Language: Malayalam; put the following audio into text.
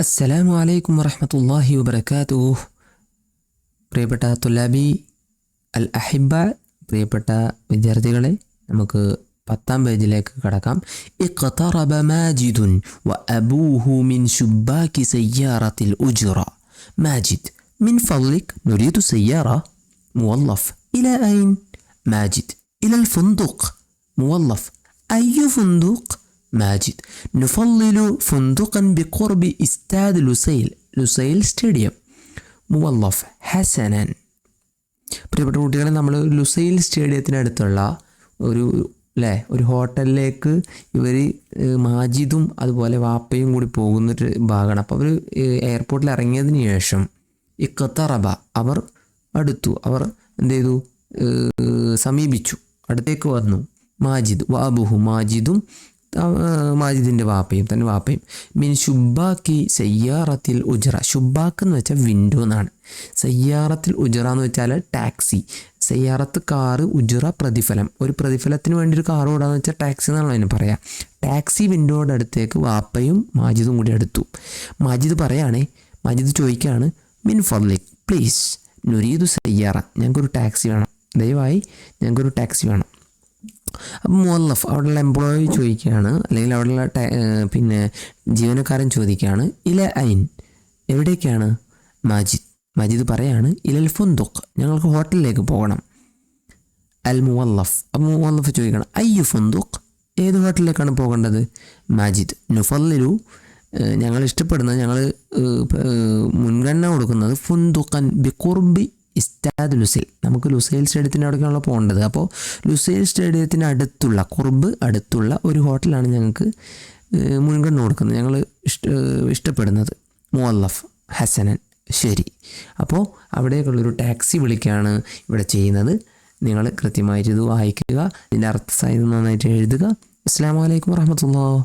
അസ്സലാമു അലൈക്കും വറഹ്മത്തുള്ളാഹി വബറകാതുഹു. പ്രിയപ്പെട്ട തുലാബി അൽ അഹിബ, പ്രിയപ്പെട്ട വിദ്യാർത്ഥികളെ, നമുക്ക് 10-ാം പേജിലേക്ക് കടക്കാം. ഇഖ്തറബ മാജിദുൻ വ അബൂഹു മിൻ ശുബ്ബാക്കി സയ്യാറത്തിൽ ഉജ്റ. മാജിദ്, മിൻ ഫളിക് നുരീദു സയ്യാറ. മുവല്ലഫ്, ഇല ഐൻ? മാജിദ്, ഇലൽ ഫുന്ദുഖ്. മുവല്ലഫ്, അയ്യു ഫുന്ദുഖ്؟ ماجد، نفضل فندقا بقرب استاد Lusail stadium. മുവല്ലഫ്, ഹസനൻ. പ്രിയപ്പെട്ട കുട്ടികളെ, നമ്മൾ ലുസൈൽ സ്റ്റേഡിയത്തിനടുത്തുള്ള ഒരു ഹോട്ടലിലേക്ക് ഇവർ മാജിദും അതുപോലെ വാപ്പയും കൂടി പോകുന്നൊരു ഭാഗമാണ്. അപ്പോൾ അവർ എയർപോർട്ടിൽ ഇറങ്ങിയതിന് ശേഷം ഇഖ്തറബ, അവർ അടുത്തു, അവർ എന്ത് ചെയ്തു? സമീപിച്ചു, അടുത്തേക്ക് വന്നു. മാജിദ് വാബുഹു, മാജിദും മാജിദിൻ്റെ വാപ്പയും, തന്നെ വാപ്പയും, മീൻ ശുബ്ബാക്കി സയ്യാറത്തിൽ ഉജ്റ. ശുബ്ബാക്ക് എന്ന് വെച്ചാൽ വിൻഡോ എന്നാണ്. സയ്യാറത്തിൽ ഉജ്റ എന്ന് വെച്ചാൽ ടാക്സി. സയ്യാറത്ത് കാറ്, ഉജ്റ പ്രതിഫലം. ഒരു പ്രതിഫലത്തിന് വേണ്ടി ഒരു കാർ ഓടാന്ന് വെച്ചാൽ ടാക്സി എന്നാണ് അതിന് പറയാം. ടാക്സി വിൻഡോയുടെ അടുത്തേക്ക് വാപ്പയും മാജിദും കൂടി അടുത്തു. മാജിദ് ചോദിക്കുകയാണ്, മിൻ ഫദ്ലിക് പ്ലീസ് നുരീദു സയ്യാറ, ഞങ്ങൾക്കൊരു ടാക്സി വേണം, ദയവായി ഞങ്ങൾക്കൊരു ടാക്സി വേണം. അപ്പം മുവല്ലഫ്, അവിടെയുള്ള എംപ്ലോയി ചോദിക്കുകയാണ്, അല്ലെങ്കിൽ അവിടെയുള്ള ജീവനക്കാരൻ ചോദിക്കുകയാണ്, ഇല ഐൻ, എവിടേക്കാണ്? മാജിദ് പറയാണ്, ഇലൽ ഫുന്ദുഖ്, ഞങ്ങൾക്ക് ഹോട്ടലിലേക്ക് പോകണം. അൽ മുവല്ലഫ്, അപ്പം മുവല്ലഫ് ചോദിക്കണം, അയ്യു ഫുന്ദുഖ്, ഏത് ഹോട്ടലിലേക്കാണ് പോകേണ്ടത്? മാജിദ്, നുഫല്ലിലു, ഞങ്ങൾ ഇഷ്ടപ്പെടുന്നത്, ഞങ്ങൾ മുൻഗണന കൊടുക്കുന്നത് ഫുന്ദുഖൻ ബിഖുർബി ഇസ്താദ് ലുസൈൽ, നമുക്ക് ലുസൈൽ സ്റ്റേഡിയത്തിൻ്റെ അവിടേക്കാണല്ലോ പോകേണ്ടത്. അപ്പോൾ ലുസൈൽ സ്റ്റേഡിയത്തിന് അടുത്തുള്ള ഒരു ഹോട്ടലാണ് ഞങ്ങൾക്ക് മുൻഗണന കൊടുക്കുന്നത്, ഞങ്ങൾ ഇഷ്ടപ്പെടുന്നത്. മുവല്ലഫ്, ഹസനൻ, ശരി. അപ്പോൾ അവിടേക്കുള്ളൊരു ടാക്സി വിളിക്കുകയാണ് ഇവിടെ ചെയ്യുന്നത്. നിങ്ങൾ കൃത്യമായിട്ട് ഇത് വായിക്കുക, ഇതിൻ്റെ അർത്ഥസഹിതം നന്നായിട്ട് എഴുതുക. അസ്സലാമു അലൈക്കും വറഹ്മത്തുള്ളാഹി.